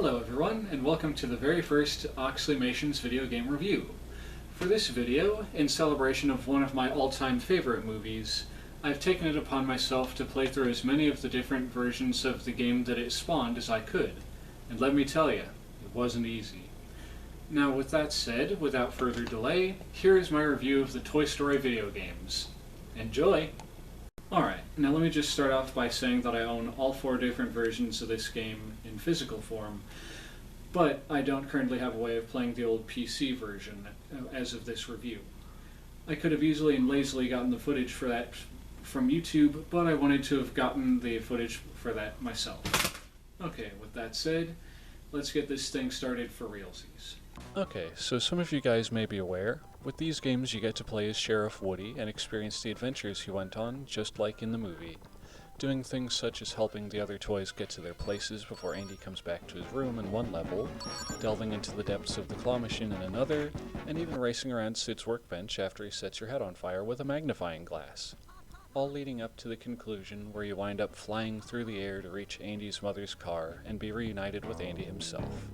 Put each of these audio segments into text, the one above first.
Hello everyone, and welcome to the very first Oxleymations video game review. For this video, in celebration of one of my all-time favorite movies, I've taken it upon myself to play through as many of the different versions of the game that it spawned as I could. And let me tell you, it wasn't easy. Now with that said, without further delay, here is my review of the Toy Story video games. Enjoy! Alright, now let me just start off by saying that I own all 4 different versions of this game in physical form, but I don't currently have a way of playing the old PC version as of this review. I could have easily and lazily gotten the footage for that from YouTube, but I wanted to have gotten the footage for that myself. Okay, with that said, let's get this thing started for realsies. Okay, so some of you guys may be aware, with these games you get to play as Sheriff Woody and experience the adventures he went on, just like in the movie. Doing things such as helping the other toys get to their places before Andy comes back to his room in one level, delving into the depths of the claw machine in another, and even racing around Sid's workbench after he sets your head on fire with a magnifying glass. All leading up to the conclusion where you wind up flying through the air to reach Andy's mother's car and be reunited with Andy himself.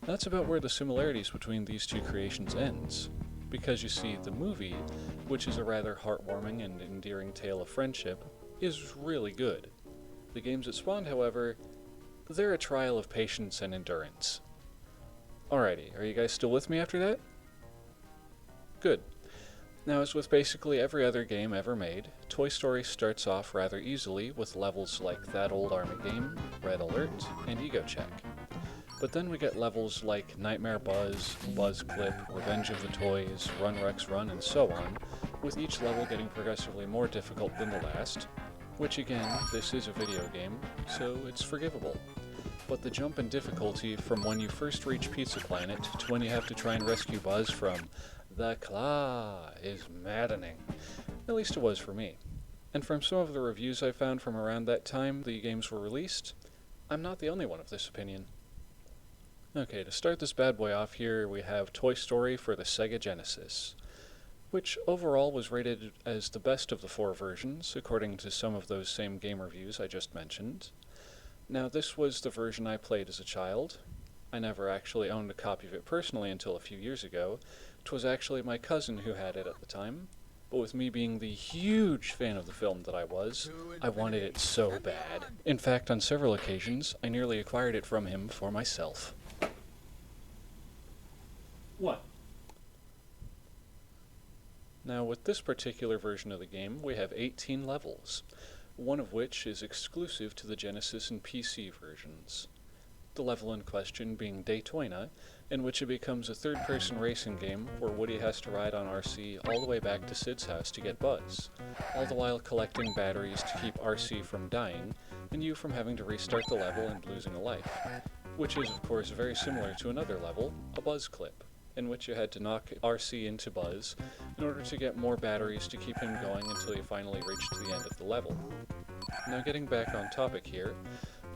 That's about where the similarities between these two creations ends, because you see, the movie, which is a rather heartwarming and endearing tale of friendship, is really good. The games it spawned, however, they're a trial of patience and endurance. Alrighty, are you guys still with me after that? Good. Now, as with basically every other game ever made, Toy Story starts off rather easily with levels like That Old Army Game, Red Alert, and Ego Check. But then we get levels like Nightmare Buzz, Buzz Clip, Revenge of the Toys, Run Rex Run, and so on, with each level getting progressively more difficult than the last, which again, this is a video game, so it's forgivable. But the jump in difficulty from when you first reach Pizza Planet to when you have to try and rescue Buzz from the Claw is maddening. At least it was for me. And from some of the reviews I found from around that time the games were released, I'm not the only one of this opinion. Okay, to start this bad boy off here, we have Toy Story for the Sega Genesis, which overall was rated as the best of the 4 versions, according to some of those same game reviews I just mentioned. Now, this was the version I played as a child. I never actually owned a copy of it personally until a few years ago. 'Twas actually my cousin who had it at the time, but with me being the huge fan of the film that I was, I wanted it so bad. In fact, on several occasions, I nearly acquired it from him for myself. What? Now, with this particular version of the game, we have 18 levels, one of which is exclusive to the Genesis and PC versions. The level in question being Daytona, in which it becomes a third-person racing game where Woody has to ride on RC all the way back to Sid's house to get Buzz, all the while collecting batteries to keep RC from dying, and you from having to restart the level and losing a life, which is, of course, very similar to another level, a Buzz Clip, in which you had to knock RC into Buzz in order to get more batteries to keep him going until you finally reached the end of the level. Now, getting back on topic here,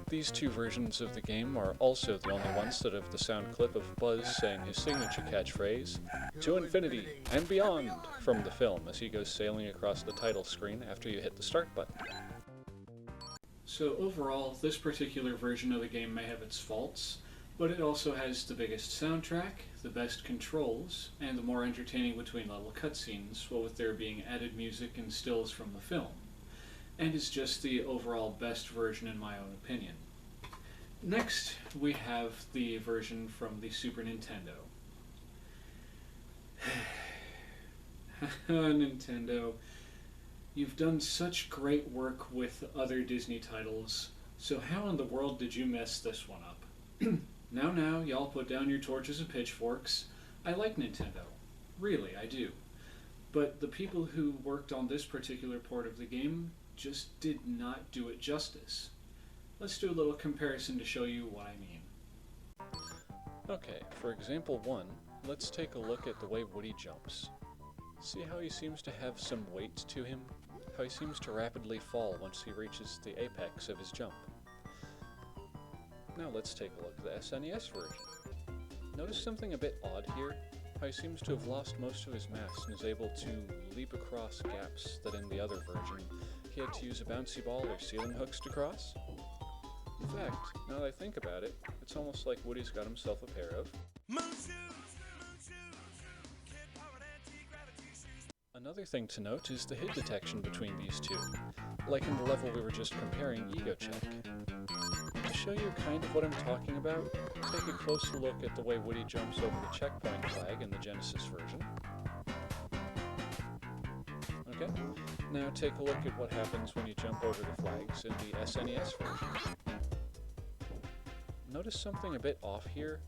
these 2 versions of the game are also the only ones that have the sound clip of Buzz saying his signature catchphrase, "To infinity and beyond," from the film as he goes sailing across the title screen after you hit the start button. So overall, this particular version of the game may have its faults, but it also has the biggest soundtrack, the best controls, and the more entertaining between-level cutscenes, while with there being added music and stills from the film, and is just the overall best version in my own opinion. Next, we have the version from the Super Nintendo. Nintendo, you've done such great work with other Disney titles, so how in the world did you mess this one up? Now, y'all put down your torches and pitchforks. I like Nintendo. Really, I do. But the people who worked on this particular port of the game just did not do it justice. Let's do a little comparison to show you what I mean. Okay, for example 1, let's take a look at the way Woody jumps. See how he seems to have some weight to him? How he seems to rapidly fall once he reaches the apex of his jump. Now let's take a look at the SNES version. Notice something a bit odd here? How he seems to have lost most of his mass and is able to leap across gaps that in the other version he had to use a bouncy ball or ceiling hooks to cross? In fact, now that I think about it, it's almost like Woody's got himself a pair of moon shoes. Another thing to note is the hit detection between these two, like in the level we were just comparing Ego Check. To show you kind of what I'm talking about, take a closer look at the way Woody jumps over the checkpoint flag in the Genesis version. Okay, now take a look at what happens when you jump over the flags in the SNES version. Notice something a bit off here?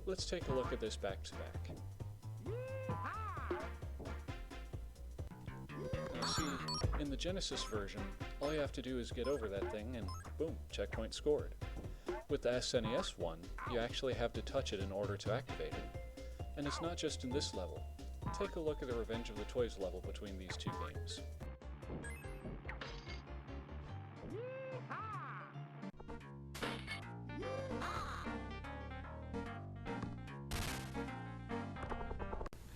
Let's take a look at this back to back. Now see, in the Genesis version, all you have to do is get over that thing and boom, checkpoint scored. With the SNES one, you actually have to touch it in order to activate it. And it's not just in this level. Take a look at the Revenge of the Toys level between these two games.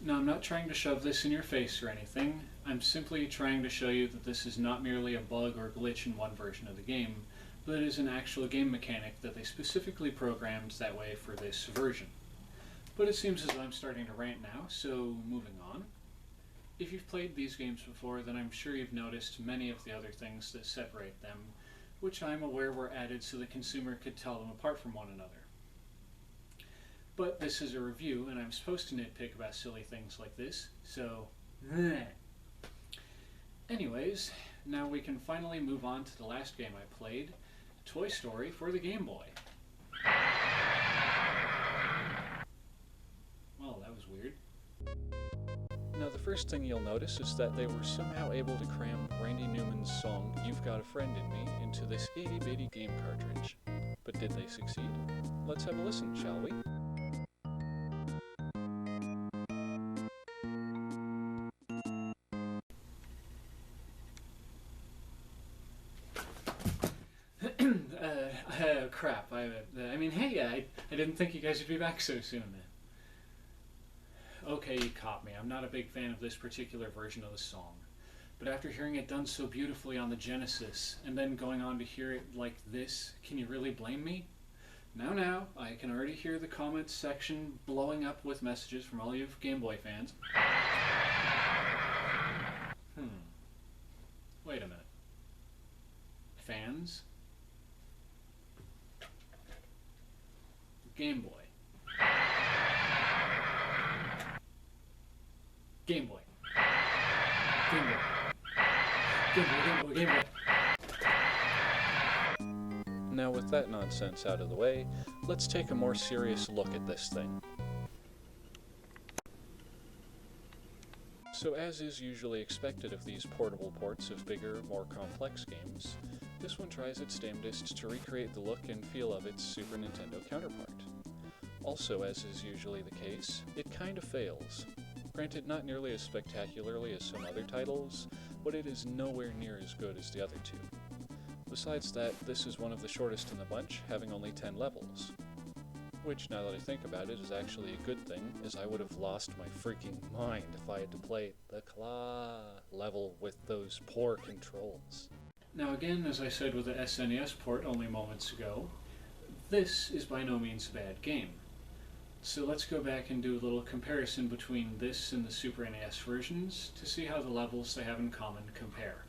Now, I'm not trying to shove this in your face or anything. I'm simply trying to show you that this is not merely a bug or glitch in one version of the game, but it is an actual game mechanic that they specifically programmed that way for this version. But it seems as though I'm starting to rant now, so moving on. If you've played these games before, then I'm sure you've noticed many of the other things that separate them, which I'm aware were added so the consumer could tell them apart from one another. But this is a review, and I'm supposed to nitpick about silly things like this, so bleh. Anyways, now we can finally move on to the last game I played, Toy Story for the Game Boy. Well, that was weird. Now the first thing you'll notice is that they were somehow able to cram Randy Newman's song You've Got a Friend in Me into this itty-bitty game cartridge. But did they succeed? Let's have a listen, shall we? Crap. I mean, hey, I didn't think you guys would be back so soon. Okay, you caught me. I'm not a big fan of this particular version of the song. But after hearing it done so beautifully on the Genesis, and then going on to hear it like this, can you really blame me? Now, I can already hear the comments section blowing up with messages from all you Game Boy fans. Wait a minute. Fans? Game Boy. Game Boy. Game Boy. Game Boy, Game Boy, Game Boy. Now with that nonsense out of the way, let's take a more serious look at this thing. So as is usually expected of these portable ports of bigger, more complex games, this one tries its damnedest to recreate the look and feel of its Super Nintendo counterpart. Also, as is usually the case, it kind of fails. Granted, not nearly as spectacularly as some other titles, but it is nowhere near as good as the other two. Besides that, this is one of the shortest in the bunch, having only 10 levels. Which, now that I think about it, is actually a good thing, as I would have lost my freaking mind if I had to play the claw level with those poor controls. Now again, as I said with the SNES port only moments ago, this is by no means a bad game. So let's go back and do a little comparison between this and the Super NES versions to see how the levels they have in common compare.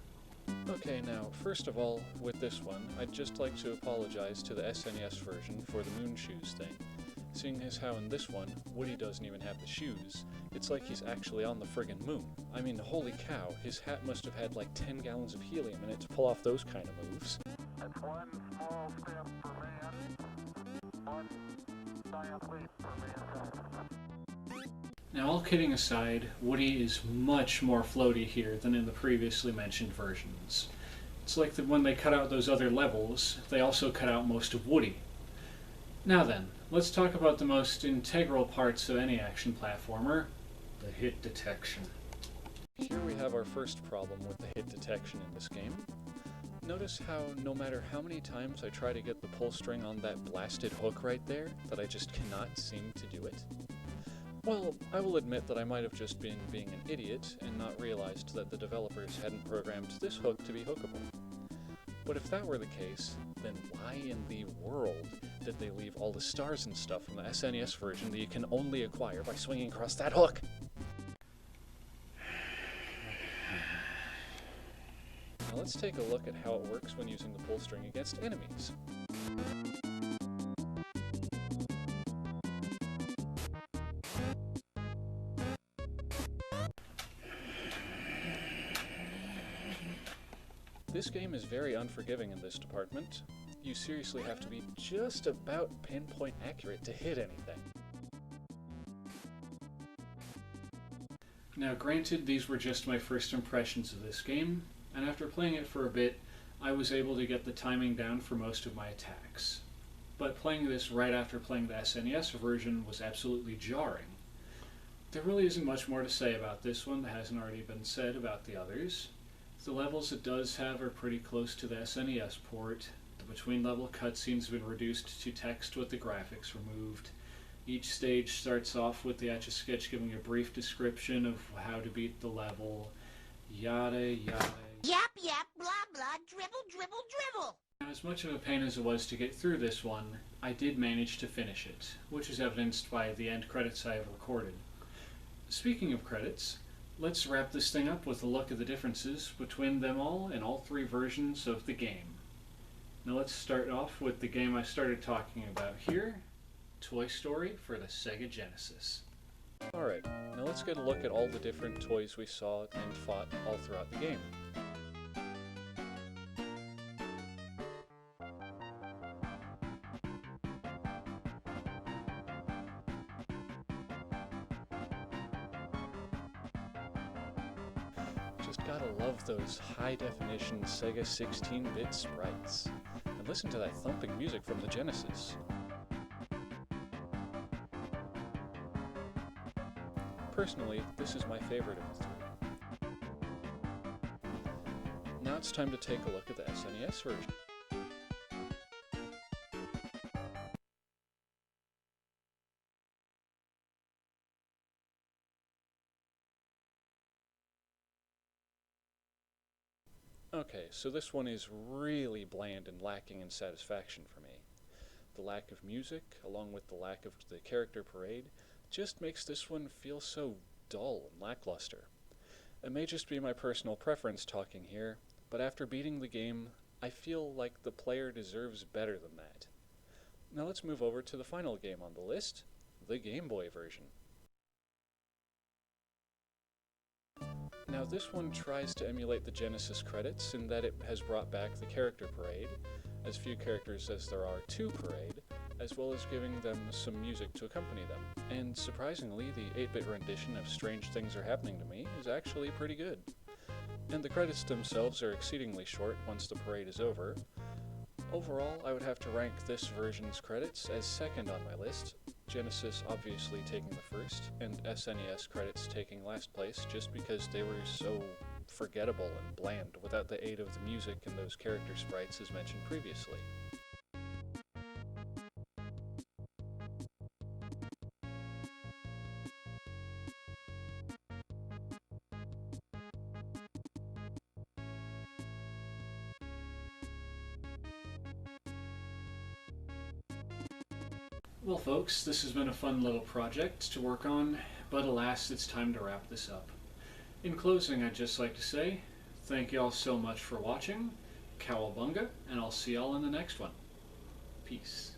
Okay, now, first of all, with this one, I'd just like to apologize to the SNES version for the moon shoes thing. Seeing as how in this one, Woody doesn't even have the shoes, it's like he's actually on the friggin' moon. I mean, holy cow, his hat must have had like 10 gallons of helium in it to pull off those kind of moves. It's one small step for man, one giant leap for mankind. Now, all kidding aside, Woody is much more floaty here than in the previously mentioned versions. It's like that when they cut out those other levels, they also cut out most of Woody. Now then, let's talk about the most integral parts of any action platformer, the hit detection. Here we have our first problem with the hit detection in this game. Notice how no matter how many times I try to get the pull string on that blasted hook right there, that I just cannot seem to do it. Well, I will admit that I might have just been being an idiot and not realized that the developers hadn't programmed this hook to be hookable. But if that were the case, then why in the world did they leave all the stars and stuff from the SNES version that you can only acquire by swinging across that hook? Now let's take a look at how it works when using the pull string against enemies. This game is very unforgiving in this department. You seriously have to be just about pinpoint accurate to hit anything. Now granted, these were just my first impressions of this game, and after playing it for a bit, I was able to get the timing down for most of my attacks. But playing this right after playing the SNES version was absolutely jarring. There really isn't much more to say about this one that hasn't already been said about the others. The levels it does have are pretty close to the SNES port. The between-level cutscenes have been reduced to text with the graphics removed. Each stage starts off with the Etch-a-Sketch giving a brief description of how to beat the level. Yada yada. Yap, yap, blah, blah, dribble, dribble, dribble. Now, as much of a pain as it was to get through this one, I did manage to finish it, which is evidenced by the end credits I have recorded. Speaking of credits, let's wrap this thing up with a look at the differences between them all in all three versions of the game. Now let's start off with the game I started talking about here, Toy Story for the Sega Genesis. Alright, now let's get a look at all the different toys we saw and fought all throughout the game. Just gotta love those high-definition Sega 16-bit sprites. And listen to that thumping music from the Genesis. Personally, this is my favorite of the three. Now it's time to take a look at the SNES version. Okay, so this one is really bland and lacking in satisfaction for me. The lack of music, along with the lack of the character parade, just makes this one feel so dull and lackluster. It may just be my personal preference talking here, but after beating the game, I feel like the player deserves better than that. Now let's move over to the final game on the list, the Game Boy version. Now this one tries to emulate the Genesis credits in that it has brought back the character parade, as few characters as there are to parade, as well as giving them some music to accompany them. And surprisingly, the 8-bit rendition of Strange Things Are Happening to Me is actually pretty good. And the credits themselves are exceedingly short once the parade is over. Overall, I would have to rank this version's credits as second on my list, Genesis obviously taking the first, and SNES credits taking last place just because they were so forgettable and bland without the aid of the music and those character sprites as mentioned previously. Well folks, this has been a fun little project to work on, but alas, it's time to wrap this up. In closing, I'd just like to say, thank y'all so much for watching, cowabunga, and I'll see y'all in the next one. Peace.